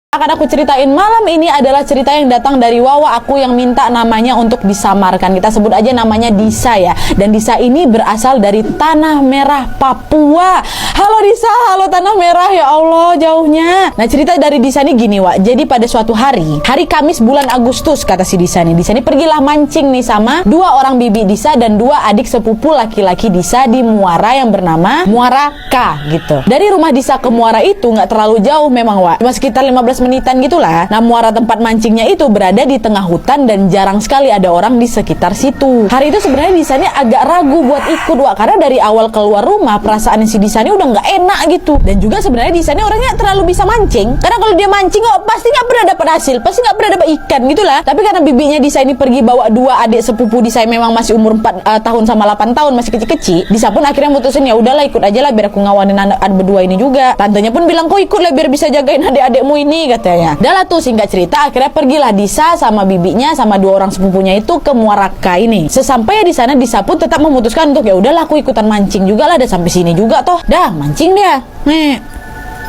Akan aku ceritain malam ini adalah cerita yang datang dari Wawa aku yang minta namanya untuk disamarkan. Kita sebut aja namanya Disa ya. Dan Disa ini berasal dari Tanah Merah, Papua. Halo Disa, halo Tanah Merah, ya Allah jauhnya. Nah cerita dari Disa ini gini Wak. Jadi pada suatu hari Kamis bulan Agustus kata si Disa nih. Disa ini pergilah mancing nih sama dua orang bibi Disa dan dua adik sepupu laki-laki Disa di muara yang bernama Muara K gitu. Dari rumah Disa ke muara itu nggak terlalu jauh memang Wak. Cuma sekitar 15 menitan gitulah. Nah muara tempat mancingnya itu berada di tengah hutan dan jarang sekali ada orang di sekitar situ. Hari itu sebenarnya Disa ini agak ragu buat ikut Wak, karena dari awal keluar rumah perasaan si Disa ini udah nggak enak gitu. Dan juga sebenarnya Disa ini orangnya terlalu bisa mancing, karena kalau dia mancing pasti nggak pernah dapat hasil, pasti nggak pernah dapat ikan gitulah. Tapi karena bibinya Disa ini pergi bawa dua adik sepupu Disa yang memang masih umur 4 tahun sama 8 tahun, masih kecil-kecil, Disa pun akhirnya mutusin ya udahlah ikut aja lah biar aku ngawanin anak berdua ini juga. Tantenya pun bilang kok ikut lah biar bisa jagain adik-adikmu ini katanya. Dah lah tuh singkat cerita akhirnya pergilah Disa sama bibinya sama dua orang sepupunya itu ke Muara K ini. Sesampainya di sana Disa pun tetap memutuskan untuk ya udahlah aku ikutan mancing juga lah, dan sampai sini juga toh. Dah mancing dia.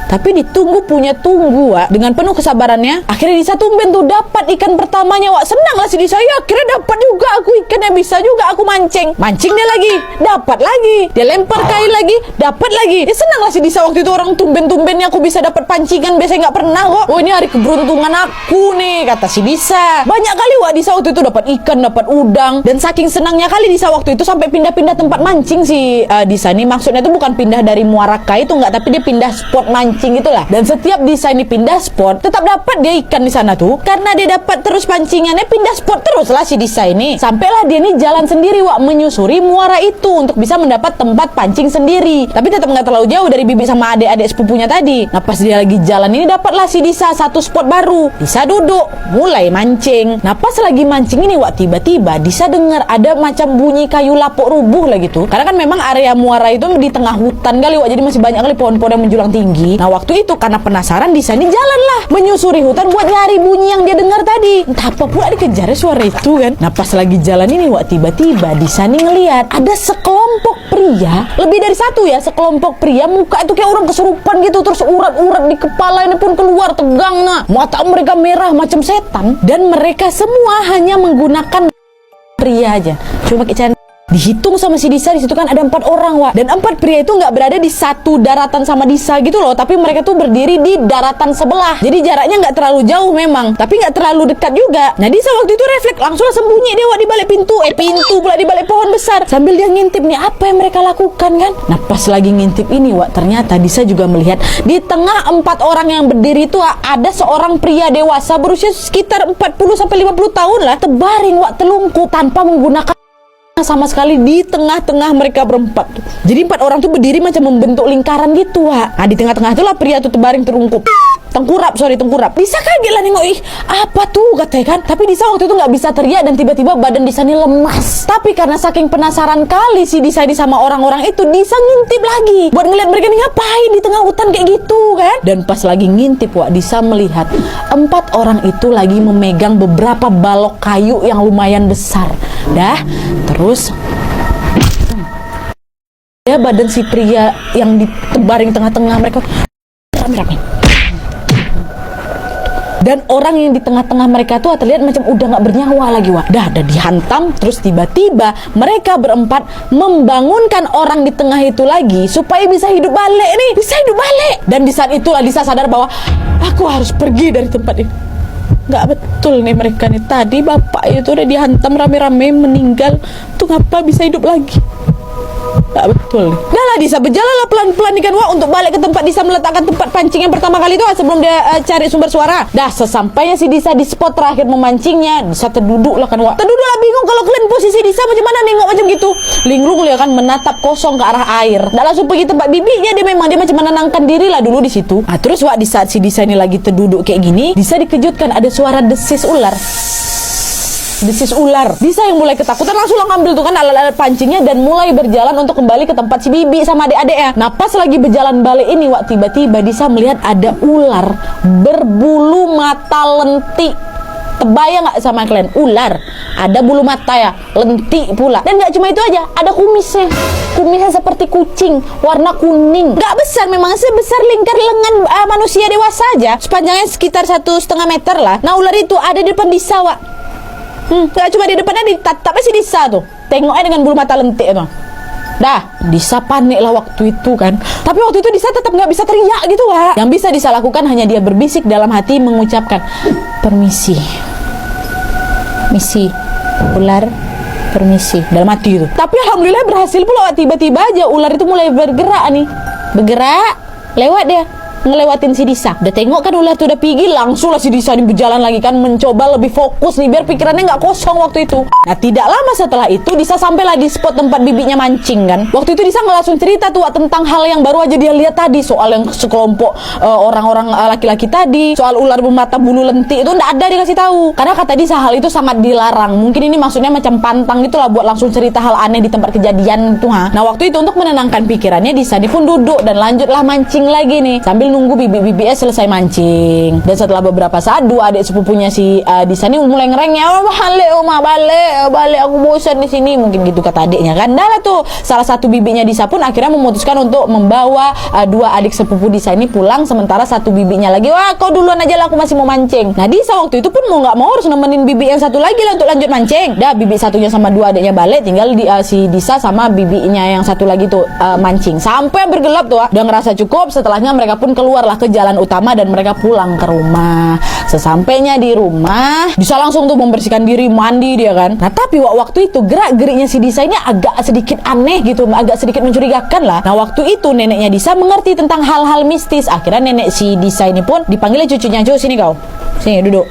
Tapi ditunggu punya tunggu Wak, dengan penuh kesabarannya. Akhirnya Disa tumben tuh dapat ikan pertamanya Wak. Senang lah si Disa, ya akhirnya dapat juga aku ikannya, bisa juga aku mancing. Mancing dia lagi, dapat lagi. Dia lempar kail lagi, dapat lagi. Ya senang lah si Disa waktu itu, orang tumben-tumbennya aku bisa dapat pancingan, biasanya nggak pernah kok. Oh ini hari keberuntungan aku nih kata si Disa. Banyak kali Wak Disa waktu itu dapat ikan, dapat udang. Dan saking senangnya kali Disa waktu itu sampai pindah-pindah tempat mancing si Disa nih. Maksudnya itu bukan pindah dari Muara K itu enggak, tapi dia pindah spot mancing itulah. Dan setiap Disa ini pindah spot tetap dapat dia ikan di sana tuh, karena dia dapat terus pancingannya, pindah spot terus lah si Disa ini. Sampailah dia ini jalan sendiri Wak, menyusuri muara itu untuk bisa mendapat tempat pancing sendiri. Tapi tetap nggak terlalu jauh dari bibi sama adik-adik sepupunya tadi. Nah pas dia lagi jalan ini dapatlah si Disa satu spot baru. Disa duduk mulai mancing. Nah pas lagi mancing ini Wak, tiba-tiba Disa dengar ada macam bunyi kayu lapuk rubuh lah gitu. Karena kan memang area muara itu di tengah hutan kali Wak, jadi masih banyak kali pohon-pohon yang menjulang tinggi. Nah waktu itu karena penasaran Disa ini jalanlah menyusuri hutan buat nyari bunyi yang dia dengar tadi. Entah apa pula dikejar suara itu kan. Nah pas lagi jalan ini Wak, tiba-tiba Disa ini ngelihat ada sekelompok pria, lebih dari satu ya, sekelompok pria muka itu kayak orang kesurupan gitu, terus urat-urat di kepala ini pun keluar tegang. Nah mata mereka merah macam setan, dan mereka semua hanya menggunakan pria aja, cuma pakai celana. Dihitung sama si Disa di situ kan ada 4 orang Wak, dan 4 pria itu nggak berada di satu daratan sama Disa gitu loh, tapi mereka tuh berdiri di daratan sebelah. Jadi jaraknya nggak terlalu jauh memang, tapi nggak terlalu dekat juga. Nah Disa waktu itu refleks langsung sembunyi dia Wak di balik pintu, pintu pula di balik pohon besar, sambil dia ngintip nih apa yang mereka lakukan kan. Nah pas lagi ngintip ini Wak, ternyata Disa juga melihat di tengah 4 orang yang berdiri itu Wak, ada seorang pria dewasa berusia sekitar 40 sampai 50 tahun lah, terbaring Wak, telungkup tanpa menggunakan sama sekali di tengah-tengah mereka berempat. Jadi 4 orang tuh berdiri macam membentuk lingkaran gitu Wak. Nah di tengah-tengah itulah pria tuh terbaring terungkup. Tengkurap. Disa kaget lah nengok, ih apa tuh katanya kan. Tapi Disa waktu itu nggak bisa teriak, dan tiba-tiba badan Disa ini lemas. Tapi karena saking penasaran kali si Disa ini sama orang-orang itu, Disa ngintip lagi buat ngeliat mereka nih ngapain di tengah hutan kayak gitu kan. Dan pas lagi ngintip Wak, Disa melihat 4 orang itu lagi memegang beberapa balok kayu yang lumayan besar. Terus ya badan si pria yang ditebaring tengah-tengah mereka rame-rame. Dan orang yang di tengah-tengah mereka tuh terlihat macam udah gak bernyawa lagi Wak. Dah dihantam. Terus tiba-tiba mereka berempat membangunkan orang di tengah itu lagi supaya bisa hidup balik nih. Bisa hidup balik. Dan di saat itulah Disa sadar bahwa aku harus pergi dari tempat ini. Gak betul nih mereka nih. Tadi bapak itu udah dihantam rame-rame meninggal, tuh ngapa bisa hidup lagi? Gak betul nih. Dah lah Disa berjalanlah pelan-pelan ikan Wak untuk balik ke tempat Disa meletakkan tempat pancing yang pertama kali itu sebelum dia cari sumber suara. Dah sesampainya si Disa di spot terakhir memancingnya, Disa terduduk lah kan Wak. Terduduk lah bingung kalau kalian posisi Disa macam mana nengok macam gitu. Linglung dia kan menatap kosong ke arah air. Dah langsung pergi tempat bibinya, dia macam menenangkan diri lah dulu di situ. Nah terus Wak, di saat si Disa ini lagi terduduk kayak gini, Disa dikejutkan ada suara desis ular. Disa yang mulai ketakutan langsung ngambil tuh kan alat-alat pancingnya dan mulai berjalan untuk kembali ke tempat si bibi sama adik-adiknya. Nah pas lagi berjalan balik ini Wak, tiba-tiba Disa melihat ada ular berbulu mata lentik. Terbayang nggak sama kalian? Ular, ada bulu mata ya, lentik pula. Dan nggak cuma itu aja, ada kumisnya. Kumisnya seperti kucing, warna kuning. Nggak besar, memang sebesar lingkar lengan manusia dewasa aja. Sepanjangnya sekitar 1,5 meter lah. Nah ular itu ada di depan Disa, Wak. Nggak cuma di depannya, di tatapnya si Disa tuh. Tengoknya dengan bulu mata lentik tuh. Dah, Disa panik lah waktu itu kan. Tapi waktu itu Disa tetap nggak bisa teriak gitu, Wak. Yang bisa Disa lakukan hanya dia berbisik dalam hati mengucapkan, permisi, misi, ular, permisi, dalam hati itu. Tapi alhamdulillah berhasil pula, Wak. Tiba-tiba aja ular itu mulai bergerak nih. Bergerak, lewat dia. Ngelewatin si Disa. Udah tengok kan ular tuh udah pergi, langsung lah si Disa ini berjalan lagi kan, mencoba lebih fokus nih biar pikirannya nggak kosong waktu itu. Nah tidak lama setelah itu Disa sampailah di spot tempat bibitnya mancing kan. Waktu itu Disa langsung cerita tuh tentang hal yang baru aja dia lihat tadi, soal yang sekelompok orang-orang laki-laki tadi, soal ular bermata bulu lentik itu nggak ada dikasih tahu. Karena kata Disa hal itu sangat dilarang. Mungkin ini maksudnya macam pantang gitulah buat langsung cerita hal aneh di tempat kejadian itu. Nah waktu itu untuk menenangkan pikirannya Disa ini pun duduk dan lanjutlah mancing lagi nih sambil nunggu bibit-bibitnya selesai mancing. Dan setelah beberapa saat dua adik sepupunya si Disa ini mulai ngerengnya, balik aku bosan di sini, mungkin gitu kata adiknya kan. Dah lah tuh salah satu bibitnya Disa pun akhirnya memutuskan untuk membawa dua adik sepupu Disa ini pulang, sementara satu bibitnya lagi, wah kau duluan aja lah, aku masih mau mancing. Nah Disa waktu itu pun mau nggak mau harus nemenin bibit yang satu lagi lah untuk lanjut mancing. Dah bibit satunya sama dua adiknya balik, tinggal si Disa sama bibitnya yang satu lagi tuh mancing sampai bergelap tuh. Udah ngerasa cukup, setelahnya mereka pun keluarlah ke jalan utama dan mereka pulang ke rumah. Sesampainya di rumah, Disa langsung tuh membersihkan diri, mandi dia kan. Nah tapi waktu itu gerak-geriknya si Disa ini agak sedikit aneh gitu, agak sedikit mencurigakan lah. Nah waktu itu neneknya Disa mengerti tentang hal-hal mistis. Akhirnya nenek si Disa ini pun dipanggilnya cucunya, "Cu, sini kau. Sini duduk.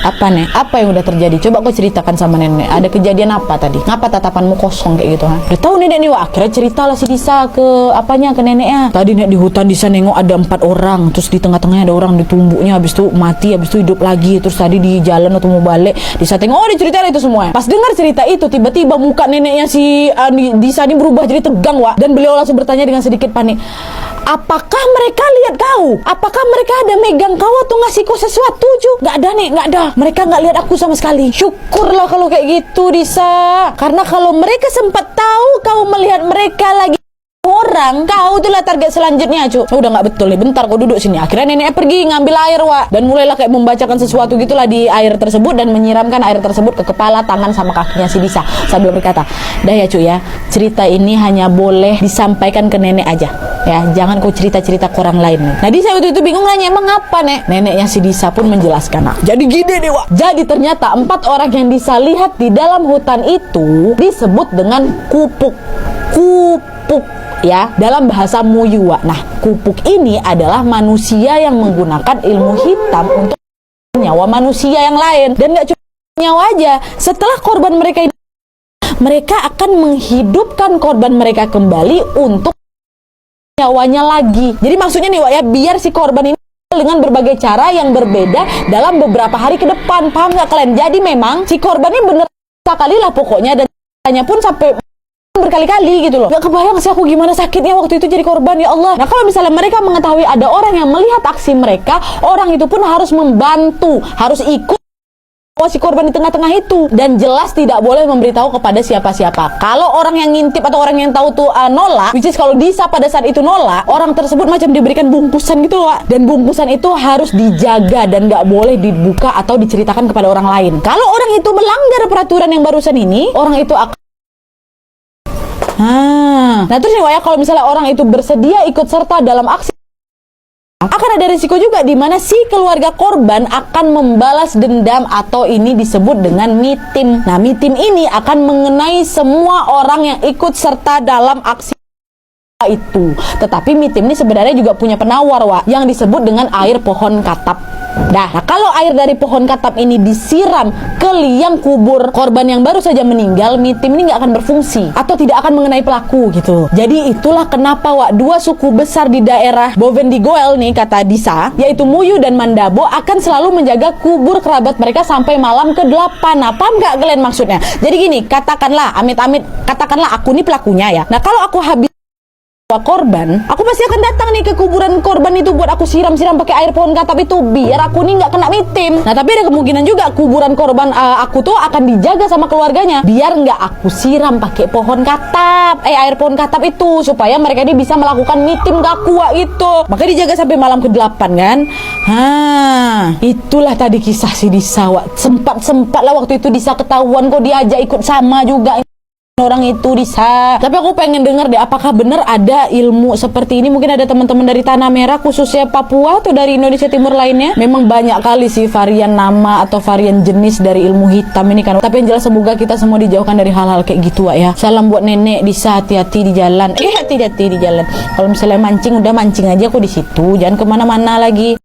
Apa nih? Apa yang udah terjadi? Coba kau ceritakan sama nenek. Ada kejadian apa tadi? Ngapa tatapanmu kosong kayak gitu?" Udah tahu nenek nih, wah akhirnya ceritalah si Disa ke neneknya. Tadi nek di hutan Disa nengok ada 4 orang, terus di tengah-tengahnya ada orang di tumbuknya, habis itu mati, habis itu hidup lagi. Terus tadi di jalan atau mau balik, Disa tengok, oh diceritain itu semua. Pas dengar cerita itu, tiba-tiba muka neneknya si Disa ini berubah jadi tegang, wah. Dan beliau langsung bertanya dengan sedikit panik, apakah mereka lihat kau? Apakah mereka ada megang kau atau ngasih kau sesuatu, Cu? Nggak ada nih, nggak ada. Mereka nggak lihat aku sama sekali. Syukurlah kalau kayak gitu, Disa. Karena kalau mereka sempat tahu kau melihat mereka lagi orang, kau itulah target selanjutnya, Cu. Udah nggak betul nih, bentar kau duduk sini. Akhirnya neneknya pergi ngambil air, Wak, dan mulailah kayak membacakan sesuatu gitulah di air tersebut dan menyiramkan air tersebut ke kepala, tangan sama kakinya si Disa sambil berkata, dah ya Cu ya, cerita ini hanya boleh disampaikan ke nenek aja ya, jangan kau cerita-cerita ke orang lain. Nah Disa waktu itu bingung nanya, emang apa nek? Neneknya si Disa pun menjelaskan, nah jadi gini nih, Wak. Jadi ternyata 4 orang yang Disa lihat di dalam hutan itu disebut dengan kupuk ya, dalam bahasa Muyuwa. Nah, kupuk ini adalah manusia yang menggunakan ilmu hitam untuk nyawa manusia yang lain. Dan gak cuma nyawa aja, setelah korban mereka ini, mereka akan menghidupkan korban mereka kembali untuk nyawanya lagi. Jadi maksudnya nih, Wak ya, biar si korban ini dengan berbagai cara yang berbeda dalam beberapa hari ke depan. Paham gak kalian? Jadi memang si korban ini bener sekali lah pokoknya, dan tanya pun sampai berkali-kali gitu loh. Gak kebayang sih aku gimana sakitnya waktu itu jadi korban, ya Allah. Nah kalau misalnya mereka mengetahui ada orang yang melihat aksi mereka, orang itu pun harus membantu, harus ikut si korban di tengah-tengah itu, dan jelas tidak boleh memberitahu kepada siapa-siapa. Kalau orang yang ngintip atau orang yang tahu tuh nolak, which is kalau Disa pada saat itu nolak, orang tersebut macam diberikan bungkusan gitu loh, dan bungkusan itu harus dijaga dan gak boleh dibuka atau diceritakan kepada orang lain. Kalau orang itu melanggar peraturan yang barusan ini, orang itu akan nah terus ya, kalau misalnya orang itu bersedia ikut serta dalam aksi, akan ada risiko juga di mana si keluarga korban akan membalas dendam, atau ini disebut dengan mitim. Nah mitim ini akan mengenai semua orang yang ikut serta dalam aksi itu. Tetapi mitim ini sebenarnya juga punya penawar, Wak, yang disebut dengan air pohon katap. Nah kalau air dari pohon katap ini disiram ke liang kubur korban yang baru saja meninggal, mitim ini nggak akan berfungsi atau tidak akan mengenai pelaku gitu. Jadi itulah kenapa, Wak, 2 suku besar di daerah Bovendigul nih, kata Disa, yaitu Muyu dan Mandabo, akan selalu menjaga kubur kerabat mereka sampai malam ke-8. Nah paham nggak kalian maksudnya? Jadi gini, katakanlah amit-amit, katakanlah aku nih pelakunya ya. Nah kalau aku habis korban, aku pasti akan datang nih ke kuburan korban itu buat aku siram-siram pakai air pohon katap itu biar aku nih nggak kena mitim. Nah tapi ada kemungkinan juga kuburan korban aku tuh akan dijaga sama keluarganya biar nggak aku siram pakai pohon katap, air pohon katap itu supaya mereka ini bisa melakukan mitim gakua itu. Makanya dijaga sampai malam ke-8 kan. Itulah tadi kisah si Disa. Sempat lah waktu itu Disa ketahuan kok diajak ikut sama juga orang itu Disa. Tapi aku pengen denger deh, apakah benar ada ilmu seperti ini? Mungkin ada teman-teman dari Tanah Merah, khususnya Papua atau dari Indonesia Timur lainnya. Memang banyak kali sih varian nama atau varian jenis dari ilmu hitam ini kan. Tapi yang jelas semoga kita semua dijauhkan dari hal-hal kayak gitu ya. Salam buat nenek Disa, hati-hati di jalan. Hati-hati di jalan. Kalau misalnya mancing, udah mancing aja aku di situ, jangan kemana-mana lagi.